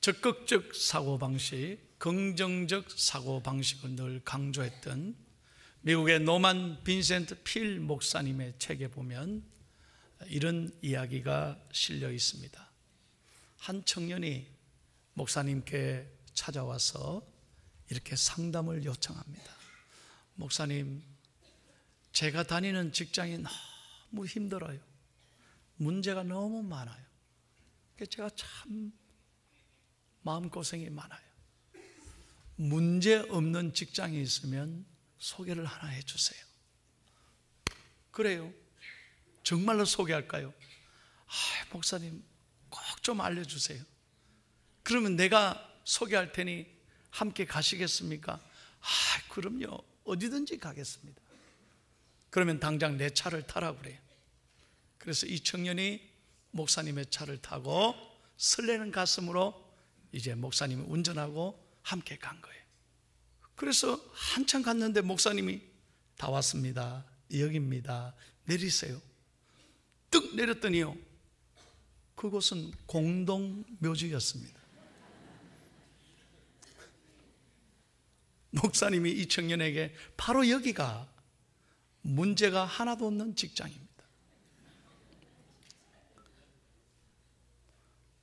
적극적 사고방식, 긍정적 사고방식을 늘 강조했던 미국의 노만 빈센트 필 목사님의 책에 보면 이런 이야기가 실려 있습니다. 한 청년이 목사님께 찾아와서 이렇게 상담을 요청합니다. 목사님, 제가 다니는 직장이 너무 힘들어요. 문제가 너무 많아요. 제가 참 마음고생이 많아요. 문제 없는 직장이 있으면 소개를 하나 해주세요. 그래요? 정말로 소개할까요? 목사님 꼭 좀 알려주세요. 그러면 내가 소개할 테니 함께 가시겠습니까? 그럼요, 어디든지 가겠습니다. 그러면 당장 내 차를 타라고 그래요. 그래서 이 청년이 목사님의 차를 타고 설레는 가슴으로 이제 목사님이 운전하고 함께 간 거예요. 그래서 한참 갔는데 목사님이 다 왔습니다, 여기입니다, 내리세요. 뚝 내렸더니요, 그곳은 공동묘지였습니다. 목사님이 이 청년에게 바로 여기가 문제가 하나도 없는 직장입니다.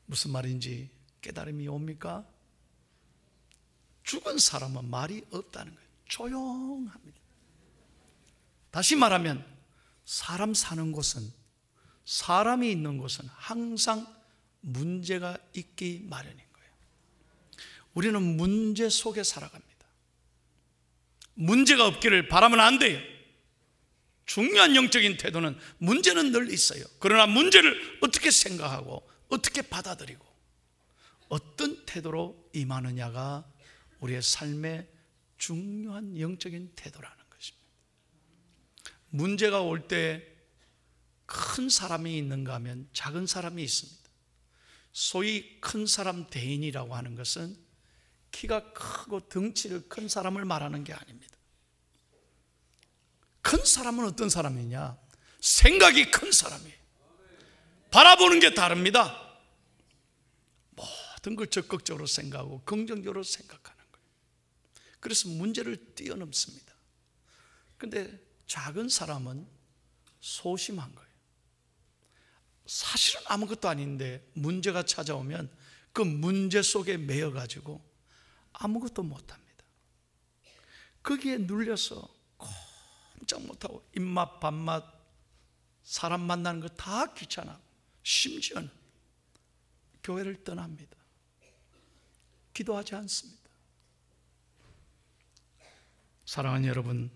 무슨 말인지 깨달음이 옵니까? 죽은 사람은 말이 없다는 거예요. 조용합니다. 다시 말하면 사람 사는 곳은, 사람이 있는 곳은 항상 문제가 있기 마련인 거예요. 우리는 문제 속에 살아갑니다. 문제가 없기를 바라면 안 돼요. 중요한 영적인 태도는 문제는 늘 있어요. 그러나 문제를 어떻게 생각하고 어떻게 받아들이고 어떤 태도로 임하느냐가 우리의 삶의 중요한 영적인 태도라는 것입니다. 문제가 올 때 큰 사람이 있는가 하면 작은 사람이 있습니다. 소위 큰 사람 대인이라고 하는 것은 키가 크고 덩치를 큰 사람을 말하는 게 아닙니다. 큰 사람은 어떤 사람이냐? 생각이 큰 사람이에요. 바라보는 게 다릅니다. 모든 걸 적극적으로 생각하고 긍정적으로 생각하는 거예요. 그래서 문제를 뛰어넘습니다. 그런데 작은 사람은 소심한 거예요. 사실은 아무것도 아닌데 문제가 찾아오면 그 문제 속에 매여가지고 아무것도 못합니다. 거기에 눌려서 꼼짝 못하고 입맛 밥맛 사람 만나는 거 다 귀찮아하고 심지어는 교회를 떠납니다. 기도하지 않습니다. 사랑하는 여러분,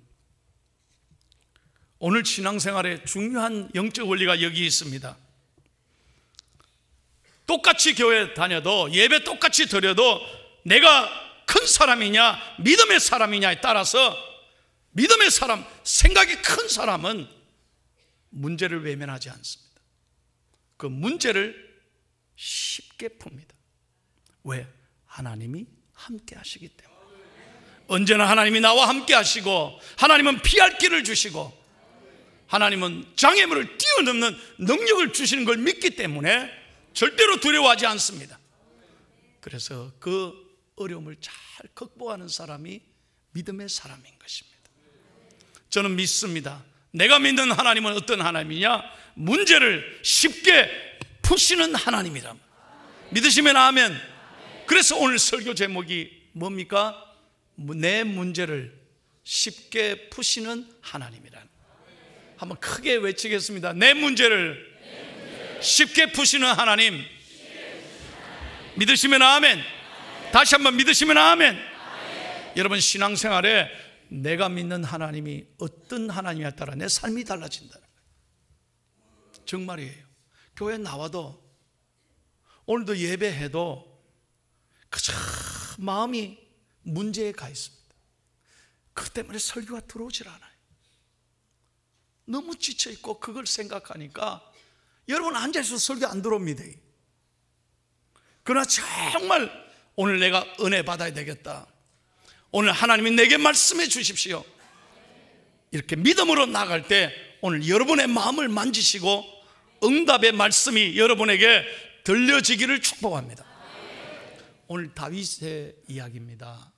오늘 신앙생활에 중요한 영적 원리가 여기 있습니다. 똑같이 교회 다녀도, 예배 똑같이 드려도 내가 큰 사람이냐 믿음의 사람이냐에 따라서 믿음의 사람, 생각이 큰 사람은 문제를 외면하지 않습니다. 그 문제를 쉽게 풉니다. 왜? 하나님이 함께 하시기 때문에. 언제나 하나님이 나와 함께 하시고, 하나님은 피할 길을 주시고, 하나님은 장애물을 뛰어넘는 능력을 주시는 걸 믿기 때문에 절대로 두려워하지 않습니다. 그래서 그 어려움을 잘 극복하는 사람이 믿음의 사람인 것입니다. 저는 믿습니다. 내가 믿는 하나님은 어떤 하나님이냐? 문제를 쉽게 푸시는 하나님이라. 믿으시면 아멘. 그래서 오늘 설교 제목이 뭡니까? 내 문제를 쉽게 푸시는 하나님이라는. 한번 크게 외치겠습니다. 내 문제를 쉽게 푸시는 하나님. 믿으시면 아멘. 다시 한번 믿으시면 아멘. 여러분, 신앙생활에 내가 믿는 하나님이 어떤 하나님에 따라 내 삶이 달라진다는 거예요. 정말이에요. 교회 나와도, 오늘도 예배해도 그저 마음이 문제에 가 있습니다. 그 때문에 설교가 들어오질 않아요. 너무 지쳐있고 그걸 생각하니까 여러분 앉아있어도 설교 안 들어옵니다. 그러나 정말 오늘 내가 은혜 받아야 되겠다, 오늘 하나님이 내게 말씀해 주십시오, 이렇게 믿음으로 나갈 때 오늘 여러분의 마음을 만지시고 응답의 말씀이 여러분에게 들려지기를 축복합니다. 오늘 다윗의 이야기입니다.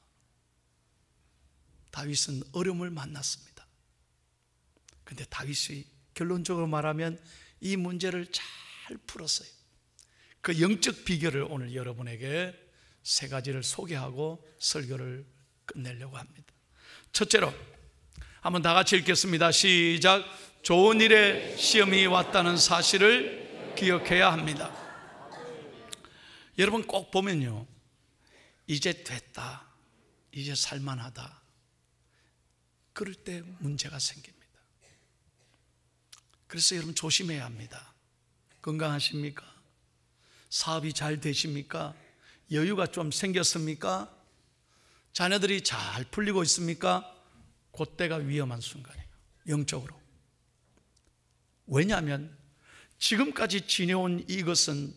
다윗은 어려움을 만났습니다. 그런데 다윗이 결론적으로 말하면 이 문제를 잘 풀었어요. 그 영적 비결을 오늘 여러분에게 세 가지를 소개하고 설교를 끝내려고 합니다. 첫째로 한번 다 같이 읽겠습니다. 시작. 좋은 일에 시험이 왔다는 사실을 기억해야 합니다. 여러분 꼭 보면요, 이제 됐다, 이제 살만하다, 그럴 때 문제가 생깁니다. 그래서 여러분 조심해야 합니다. 건강하십니까? 사업이 잘 되십니까? 여유가 좀 생겼습니까? 자녀들이 잘 풀리고 있습니까? 그때가 위험한 순간이에요, 영적으로. 왜냐하면 지금까지 지내온 이것은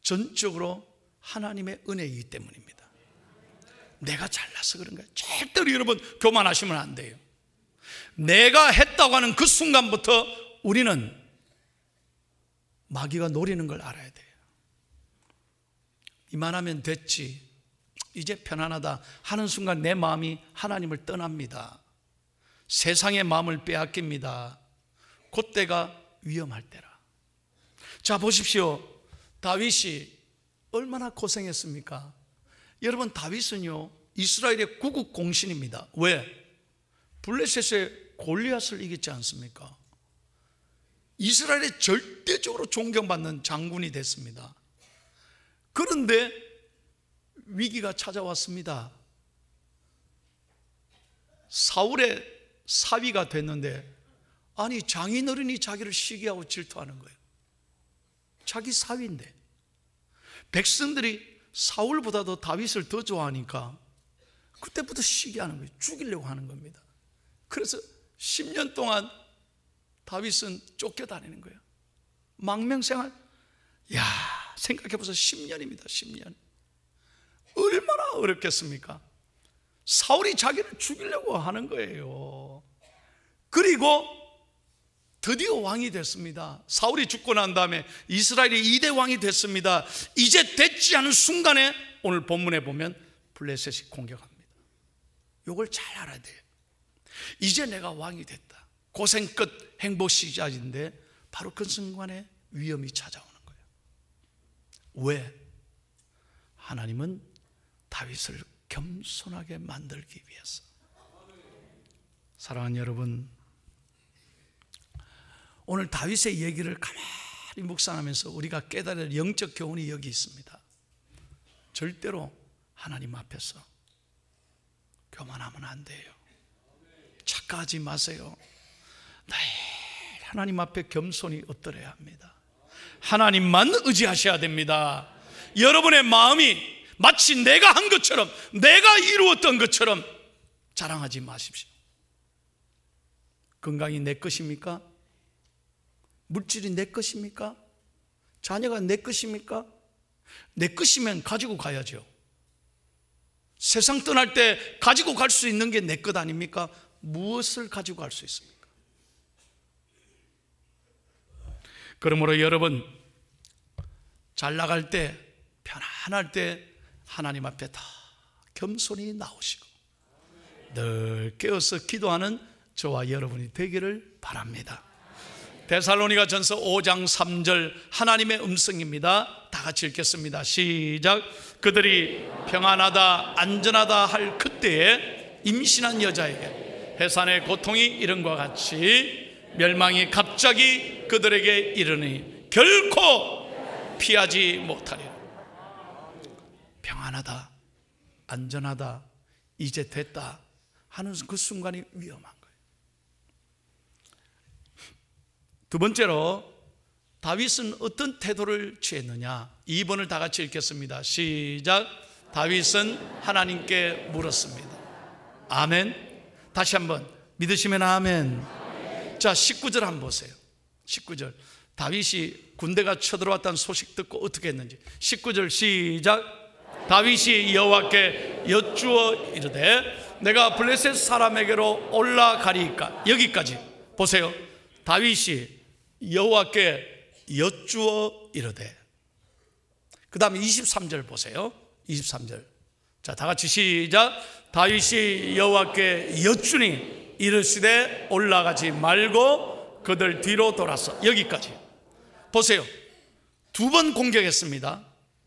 전적으로 하나님의 은혜이기 때문입니다. 내가 잘나서 그런 거예요. 절대로 여러분 교만하시면 안 돼요. 내가 했다고 하는 그 순간부터 우리는 마귀가 노리는 걸 알아야 돼요. 이만하면 됐지, 이제 편안하다 하는 순간 내 마음이 하나님을 떠납니다. 세상의 마음을 빼앗깁니다. 그때가 위험할 때라. 자, 보십시오. 다윗이 얼마나 고생했습니까? 여러분, 다윗은요 이스라엘의 구국 공신입니다. 왜? 블레셋의 골리앗을 이겼지 않습니까? 이스라엘에 절대적으로 존경받는 장군이 됐습니다. 그런데 위기가 찾아왔습니다. 사울의 사위가 됐는데, 아니 장인어른이 자기를 시기하고 질투하는 거예요. 자기 사위인데. 백성들이 사울보다도 다윗을 더 좋아하니까 그때부터 시기하는 거예요. 죽이려고 하는 겁니다. 그래서 10년 동안 다윗은 쫓겨다니는 거예요. 망명생활. 야, 생각해보세요. 10년입니다 10년. 얼마나 어렵겠습니까? 사울이 자기를 죽이려고 하는 거예요. 그리고 드디어 왕이 됐습니다. 사울이 죽고 난 다음에 이스라엘이 2대 왕이 됐습니다. 이제 됐지 않은 순간에 오늘 본문에 보면 블레셋이 공격합니다. 이걸 잘 알아야 돼요. 이제 내가 왕이 됐다, 고생 끝 행복 시작인데 바로 그 순간에 위험이 찾아오는 거예요. 왜? 하나님은 다윗을 겸손하게 만들기 위해서. 사랑하는 여러분, 오늘 다윗의 얘기를 가만히 묵상하면서 우리가 깨달을 할 영적 교훈이 여기 있습니다. 절대로 하나님 앞에서 교만하면 안 돼요. 착각하지 마세요. 늘 하나님 앞에 겸손히 엎드려야 합니다. 하나님만 의지하셔야 됩니다. 여러분의 마음이 마치 내가 한 것처럼, 내가 이루었던 것처럼 자랑하지 마십시오. 건강이 내 것입니까? 물질이 내 것입니까? 자녀가 내 것입니까? 내 것이면 가지고 가야죠. 세상 떠날 때 가지고 갈 수 있는 게 내 것 아닙니까? 무엇을 가지고 갈 수 있습니까? 그러므로 여러분, 잘 나갈 때, 편안할 때 하나님 앞에 다 겸손히 나오시고 늘 깨어서 기도하는 저와 여러분이 되기를 바랍니다. 데살로니가 전서 5장 3절 하나님의 음성입니다. 다 같이 읽겠습니다. 시작. 그들이 평안하다 안전하다 할 그때에 임신한 여자에게 해산의 고통이 이른과 같이 멸망이 갑자기 그들에게 이르니 결코 피하지 못하리라. 평안하다 안전하다 이제 됐다 하는 그 순간이 위험한 거예요. 두 번째로 다윗은 어떤 태도를 취했느냐, 2번을 다 같이 읽겠습니다. 시작. 다윗은 하나님께 물었습니다. 아멘. 다시 한번 믿으시면 아멘. 자, 19절 한번 보세요. 19절. 다윗이 군대가 쳐들어왔다는 소식 듣고 어떻게 했는지. 19절 시작. 다윗이 여호와께 여쭈어 이르되 내가 블레셋 사람에게로 올라가리이까. 여기까지 보세요. 다윗이 여호와께 여쭈어 이르되, 그 다음에 23절 보세요. 23절. 자, 다 같이 시작. 다윗이 여호와께 여쭈니 이르시되 올라가지 말고 그들 뒤로 돌아서. 여기까지 보세요. 두 번 공격했습니다.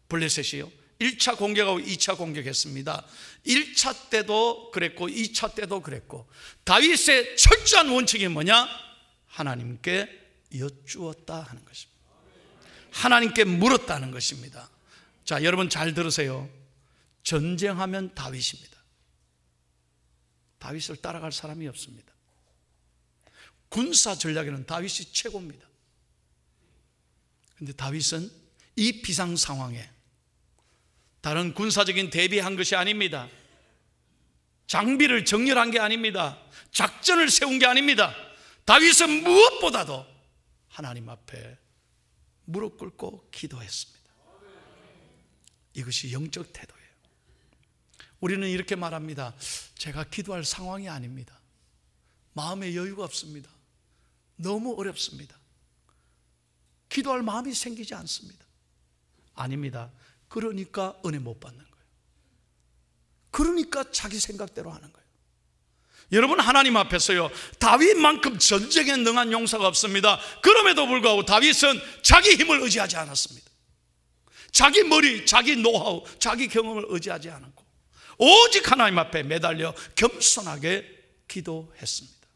블레셋이요. 1차 공격하고 2차 공격했습니다. 1차 때도 그랬고 2차 때도 그랬고, 다윗의 철저한 원칙이 뭐냐? 하나님께 여쭈었다 하는 것입니다. 하나님께 물었다는 것입니다. 자, 여러분 잘 들으세요. 전쟁하면 다윗입니다. 다윗을 따라갈 사람이 없습니다. 군사 전략에는 다윗이 최고입니다. 그런데 다윗은 이 비상 상황에 다른 군사적인 대비한 것이 아닙니다. 장비를 정렬한 게 아닙니다. 작전을 세운 게 아닙니다. 다윗은 무엇보다도 하나님 앞에 무릎 꿇고 기도했습니다. 이것이 영적 태도예요. 우리는 이렇게 말합니다. 제가 기도할 상황이 아닙니다. 마음에 여유가 없습니다. 너무 어렵습니다. 기도할 마음이 생기지 않습니다. 아닙니다. 그러니까 은혜 못 받는 거예요. 그러니까 자기 생각대로 하는 거예요. 여러분, 하나님 앞에서요, 다윗만큼 전쟁에 능한 용사가 없습니다. 그럼에도 불구하고 다윗은 자기 힘을 의지하지 않았습니다. 자기 머리, 자기 노하우, 자기 경험을 의지하지 않았고 오직 하나님 앞에 매달려 겸손하게 기도했습니다.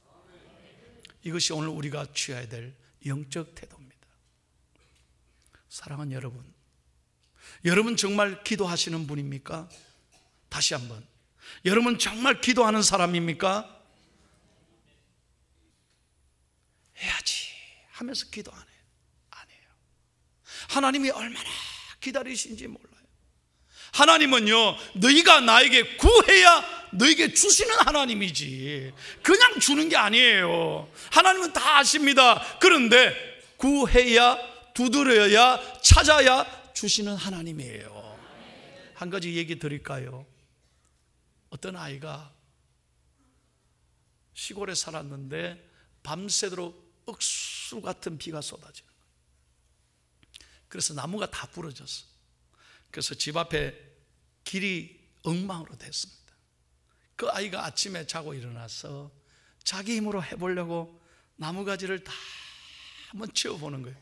이것이 오늘 우리가 취해야 될 영적 태도입니다. 사랑하는 여러분, 여러분 정말 기도하시는 분입니까? 다시 한번, 여러분 정말 기도하는 사람입니까? 해야지 하면서 기도 안 해요. 안 해요. 하나님이 얼마나 기다리신지 몰라요. 하나님은요, 너희가 나에게 구해야 너에게 주시는 하나님이지 그냥 주는 게 아니에요. 하나님은 다 아십니다. 그런데 구해야, 두드려야, 찾아야 주시는 하나님이에요. 한 가지 얘기 드릴까요? 어떤 아이가 시골에 살았는데 밤새도록 억수 같은 비가 쏟아지는 거예요. 그래서 나무가 다 부러졌어. 그래서 집 앞에 길이 엉망으로 됐습니다. 그 아이가 아침에 자고 일어나서 자기 힘으로 해보려고 나무가지를 다 한번 치워보는 거예요.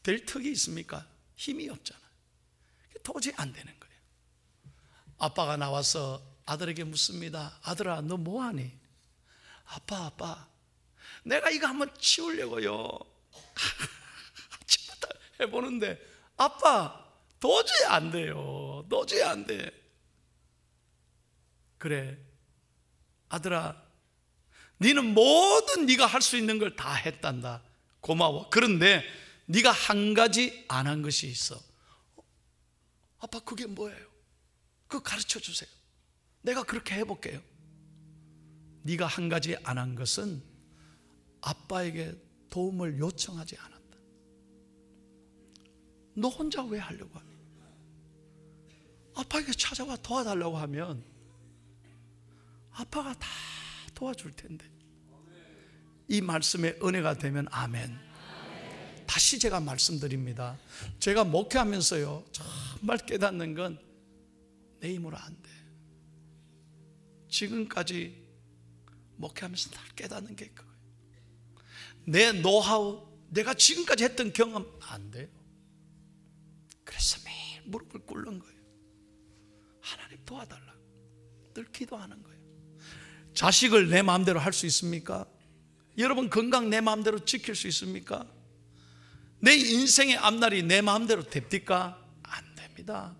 될 턱이 있습니까? 힘이 없잖아요. 도저히 안 되는 거예요. 아빠가 나와서 아들에게 묻습니다. 아들아, 너 뭐하니? 아빠, 내가 이거 한번 치우려고요. 아침부터 해보는데 아빠, 도저히 안 돼요. 도저히 안 돼. 그래, 아들아, 너는 모든 네가 할 수 있는 걸 다 했단다. 고마워. 그런데 네가 한 가지 안 한 것이 있어. 아빠, 그게 뭐예요? 그거 가르쳐 주세요. 내가 그렇게 해볼게요. 네가 한 가지 안 한 것은 아빠에게 도움을 요청하지 않았다. 너 혼자 왜 하려고 하니? 아빠에게 찾아와 도와달라고 하면 아빠가 다 도와줄 텐데. 이 말씀에 은혜가 되면 아멘. 다시 제가 말씀드립니다. 제가 목회하면서요, 정말 깨닫는 건 내 힘으로 안 돼. 지금까지 목회하면서 다 깨닫는 게 그거예요. 내 노하우, 내가 지금까지 했던 경험 안 돼요. 그래서 매일 무릎을 꿇는 거예요. 하나님 도와달라고 늘 기도하는 거예요. 자식을 내 마음대로 할 수 있습니까? 여러분 건강 내 마음대로 지킬 수 있습니까? 내 인생의 앞날이 내 마음대로 됩니까? 안 됩니다.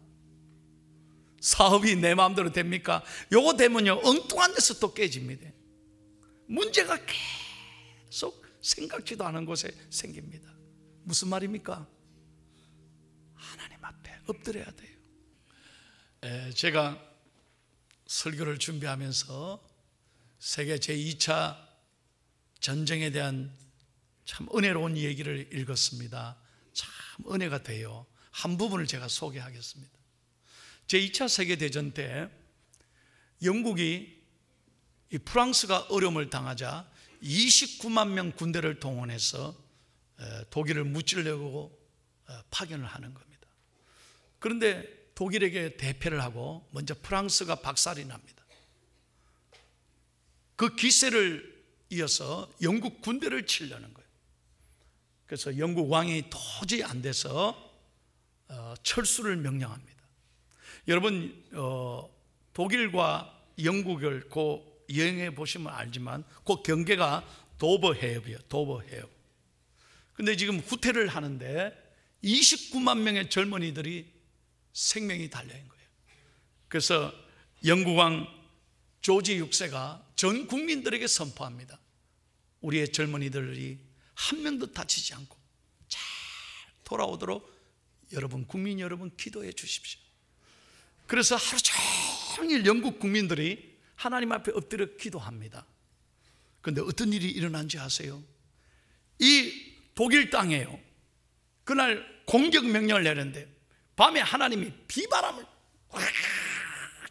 사업이 내 마음대로 됩니까? 요거 되면요, 엉뚱한 데서 또 깨집니다. 문제가 계속 생각지도 않은 곳에 생깁니다. 무슨 말입니까? 하나님 앞에 엎드려야 돼요. 제가 설교를 준비하면서 세계 제2차 전쟁에 대한 참 은혜로운 얘기를 읽었습니다. 참 은혜가 돼요. 한 부분을 제가 소개하겠습니다. 제2차 세계대전 때 영국이 이 프랑스가 어려움을 당하자 29만 명 군대를 동원해서 독일을 무찌르려고 파견을 하는 겁니다. 그런데 독일에게 대패를 하고 먼저 프랑스가 박살이 납니다. 그 기세를 이어서 영국 군대를 치려는 거예요. 그래서 영국 왕이 도저히 안 돼서 철수를 명령합니다. 여러분 독일과 영국을 여행해 보시면 알지만 그 경계가 도버 해협이에요. 도버 해협. 근데 지금 후퇴를 하는데 29만 명의 젊은이들이 생명이 달려있는 거예요. 그래서 영국 왕 조지 6세가 전 국민들에게 선포합니다. 우리의 젊은이들이 한 명도 다치지 않고 잘 돌아오도록 국민 여러분 기도해 주십시오. 그래서 하루 종일 영국 국민들이 하나님 앞에 엎드려 기도합니다. 그런데 어떤 일이 일어난지 아세요? 이 독일 땅에요, 그날 공격 명령을 내는데 밤에 하나님이 비바람을 확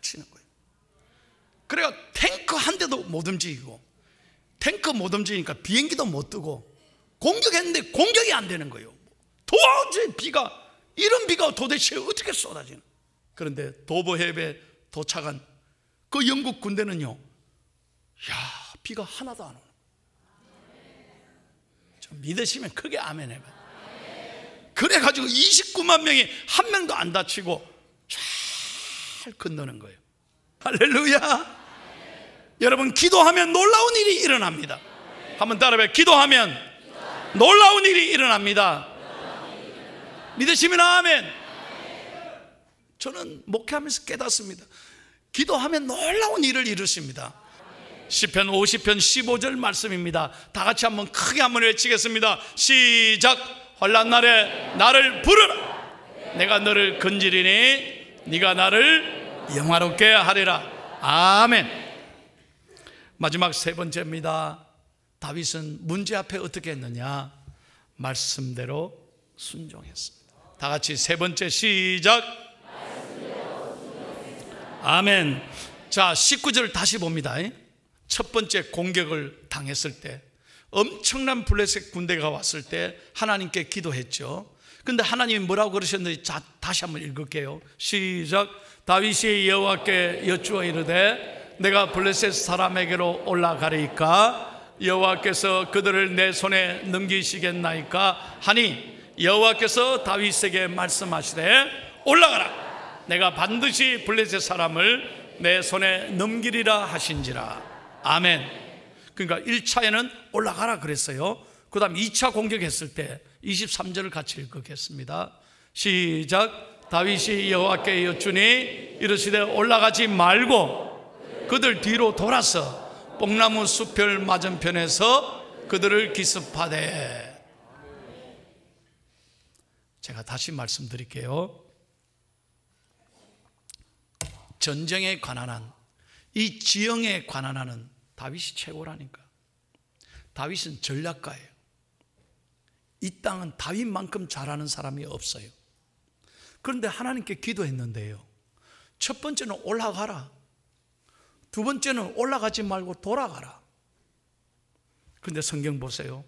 치는 거예요. 그래가 탱크 한 대도 못 움직이고, 탱크 못 움직이니까 비행기도 못 뜨고, 공격했는데 공격이 안 되는 거예요. 도저히 이런 비가 도대체 어떻게 쏟아지는. 그런데 도버 해협에 도착한 그 영국 군대는요, 비가 하나도 안 오는. 좀 믿으시면 크게 아멘 해봐요. 그래가지고 29만 명이 한 명도 안 다치고 잘 건너는 거예요. 할렐루야. 여러분, 기도하면 놀라운 일이 일어납니다. 한번 따라해봐요. 기도하면 놀라운 일이 일어납니다. 믿으시면 아멘. 저는 목회하면서 깨닫습니다. 기도하면 놀라운 일을 이루십니다. 시편 50편 15절 말씀입니다. 다 같이 한번 크게 한번 외치겠습니다. 시작. 환난 날에 나를 부르라. 내가 너를 건지리니 네가 나를 영화롭게 하리라. 아멘. 마지막 세 번째입니다. 다윗은 문제 앞에 어떻게 했느냐? 말씀대로 순종했습니다. 다 같이 세 번째 시작. 아멘. 자, 19절 다시 봅니다. 첫 번째 공격을 당했을 때, 엄청난 블레셋 군대가 왔을 때 하나님께 기도했죠. 근데 하나님이 뭐라고 그러셨는지 다시 한번 읽을게요. 시작. 다윗이 여호와께 여쭈어 이르되 내가 블레셋 사람에게로 올라가리까 여호와께서 그들을 내 손에 넘기시겠나이까 하니 여호와께서 다윗에게 말씀하시되 올라가라. 내가 반드시 블레셋 사람을 내 손에 넘기리라 하신지라. 아멘. 그러니까 1차에는 올라가라 그랬어요. 그 다음 2차 공격했을 때 23절을 같이 읽겠습니다. 시작. 다윗이 여호와께 여쭈니 이르시되 올라가지 말고 그들 뒤로 돌아서 뽕나무 수풀 맞은편에서 그들을 기습하되. 제가 다시 말씀드릴게요. 전쟁에 관한 한, 이 지형에 관한 한은 다윗이 최고라니까. 다윗은 전략가예요. 이 땅은 다윗만큼 잘하는 사람이 없어요. 그런데 하나님께 기도했는데요, 첫 번째는 올라가라, 두 번째는 올라가지 말고 돌아가라. 그런데 성경 보세요.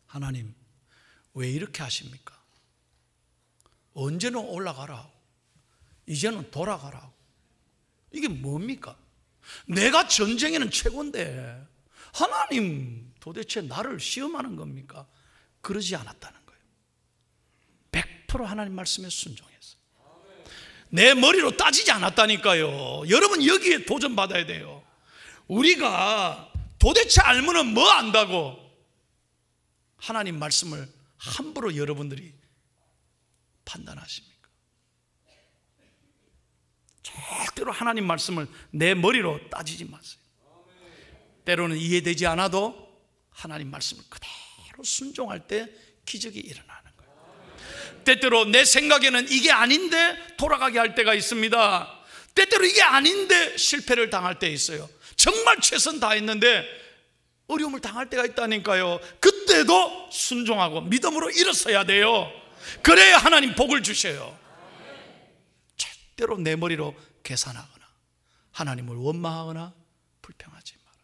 하나님 왜 이렇게 하십니까? 언제는 올라가라, 이제는 돌아가라. 이게 뭡니까? 내가 전쟁에는 최고인데 하나님 도대체 나를 시험하는 겁니까? 그러지 않았다는 거예요. 100% 하나님 말씀에 순종했어요. 내 머리로 따지지 않았다니까요. 여러분, 여기에 도전받아야 돼요. 우리가 도대체 알면은 뭐 안다고 하나님 말씀을 함부로 여러분들이 판단하십니까? 절대로 하나님 말씀을 내 머리로 따지지 마세요. 때로는 이해되지 않아도 하나님 말씀을 그대로 순종할 때 기적이 일어나는 거예요. 때때로 내 생각에는 이게 아닌데 돌아가게 할 때가 있습니다. 때때로 이게 아닌데 실패를 당할 때 있어요. 정말 최선 다했는데 어려움을 당할 때가 있다니까요. 그때도 순종하고 믿음으로 일어서야 돼요. 그래야 하나님 복을 주셔요. 절대로 내 머리로 계산하거나 하나님을 원망하거나 불평하지 마라.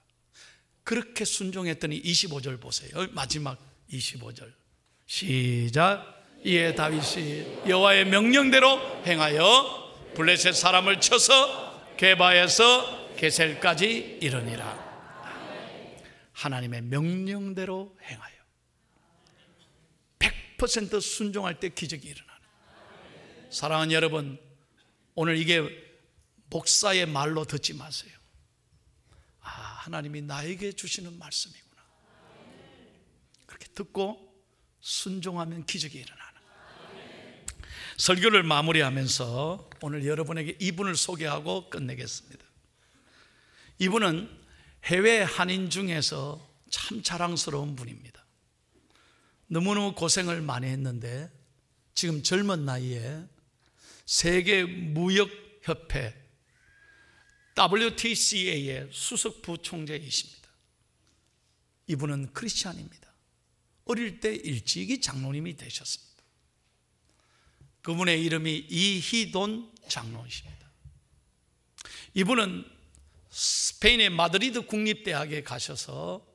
그렇게 순종했더니 25절 보세요. 마지막 25절 시작. 이에 다윗이 여호와의 명령대로 행하여 블레셋 사람을 쳐서 게바에서 게셀까지 이르니라. 하나님의 명령대로 행하여 100% 순종할 때 기적이 일어나는. 사랑하는 여러분, 오늘 이게 목사의 말로 듣지 마세요. 아, 하나님이 나에게 주시는 말씀이구나. 그렇게 듣고 순종하면 기적이 일어나는. 설교를 마무리하면서 오늘 여러분에게 이분을 소개하고 끝내겠습니다. 이분은 해외 한인 중에서 참 자랑스러운 분입니다. 너무너무 고생을 많이 했는데 지금 젊은 나이에 세계 무역협회 WTCA의 수석 부총재이십니다. 이분은 크리스찬입니다. 어릴 때 일찍이 장로님이 되셨습니다. 그분의 이름이 이희돈 장로이십니다. 이분은 스페인의 마드리드 국립대학에 가셔서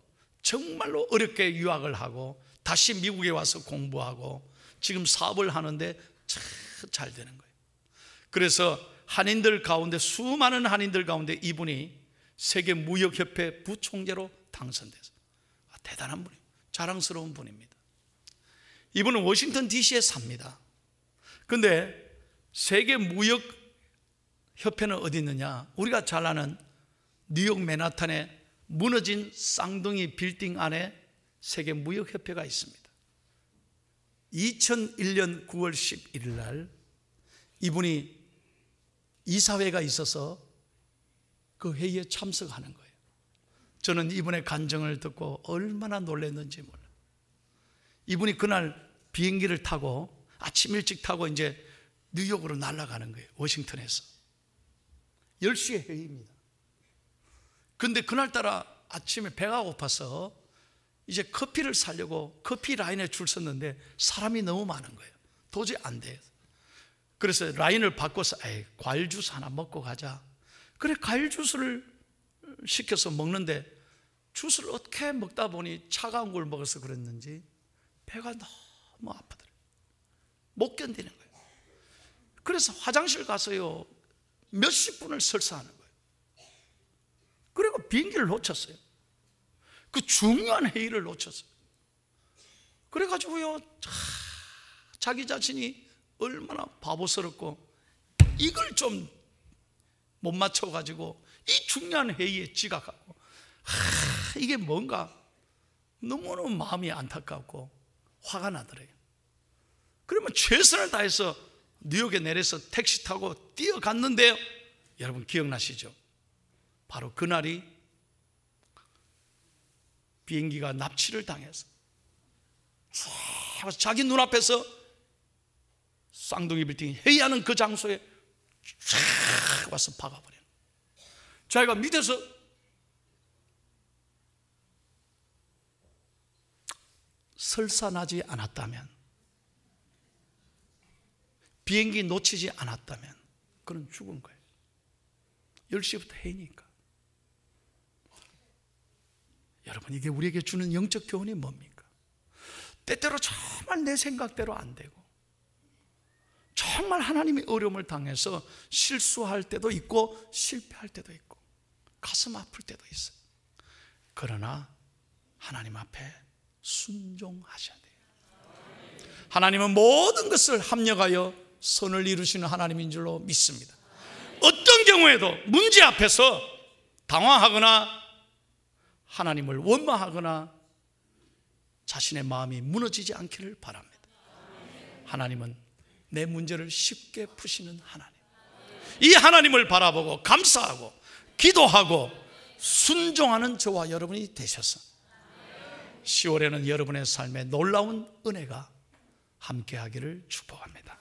정말로 어렵게 유학을 하고 다시 미국에 와서 공부하고 지금 사업을 하는데 참 잘 되는 거예요. 그래서 한인들 가운데, 수많은 한인들 가운데 이분이 세계 무역협회 부총재로 당선돼서 대단한 분이에요. 자랑스러운 분입니다. 이분은 워싱턴 DC에 삽니다. 근데 세계 무역협회는 어디 있느냐? 우리가 잘 아는 뉴욕 맨하탄에 무너진 쌍둥이 빌딩 안에 세계 무역협회가 있습니다. 2001년 9월 11일 날 이분이 이사회가 있어서 그 회의에 참석하는 거예요. 저는 이분의 간증을 듣고 얼마나 놀랐는지 몰라요. 이분이 그날 비행기를 타고 아침 일찍 타고 이제 뉴욕으로 날아가는 거예요. 워싱턴에서 10시에 회의입니다. 근데 그날따라 아침에 배가 고파서 이제 커피를 사려고 커피 라인에 줄 섰는데 사람이 너무 많은 거예요. 도저히 안 돼요. 그래서 라인을 바꿔서 과일 주스 하나 먹고 가자. 그래, 과일 주스를 시켜서 먹는데 주스를 어떻게 먹다 보니 차가운 걸 먹어서 그랬는지 배가 너무 아프더라고요. 못 견디는 거예요. 그래서 화장실 가서요 몇십 분을 설사하는 거예요. 그리고 비행기를 놓쳤어요. 그 중요한 회의를 놓쳤어요. 그래가지고요 자기 자신이 얼마나 바보스럽고 이걸 좀 못 맞춰가지고 이 중요한 회의에 지각하고 이게 뭔가 너무너무 마음이 안타깝고 화가 나더래요. 그러면 최선을 다해서 뉴욕에 내려서 택시 타고 뛰어갔는데요, 여러분 기억나시죠? 바로 그날이 비행기가 납치를 당해서 자기 눈앞에서 쌍둥이 빌딩이 회의하는 그 장소에 쫙 와서 박아버려요. 자기가 밑에서 설사나지 않았다면, 비행기 놓치지 않았다면 그는 죽은 거예요. 10시부터 회의니까. 여러분, 이게 우리에게 주는 영적 교훈이 뭡니까? 때때로 정말 내 생각대로 안 되고 정말 하나님이 어려움을 당해서 실수할 때도 있고 실패할 때도 있고 가슴 아플 때도 있어요. 그러나 하나님 앞에 순종하셔야 돼요. 하나님은 모든 것을 합력하여 선을 이루시는 하나님인 줄로 믿습니다. 어떤 경우에도 문제 앞에서 당황하거나 하나님을 원망하거나 자신의 마음이 무너지지 않기를 바랍니다. 하나님은 내 문제를 쉽게 푸시는 하나님, 이 하나님을 바라보고 감사하고 기도하고 순종하는 저와 여러분이 되셔서 10월에는 여러분의 삶에 놀라운 은혜가 함께하기를 축복합니다.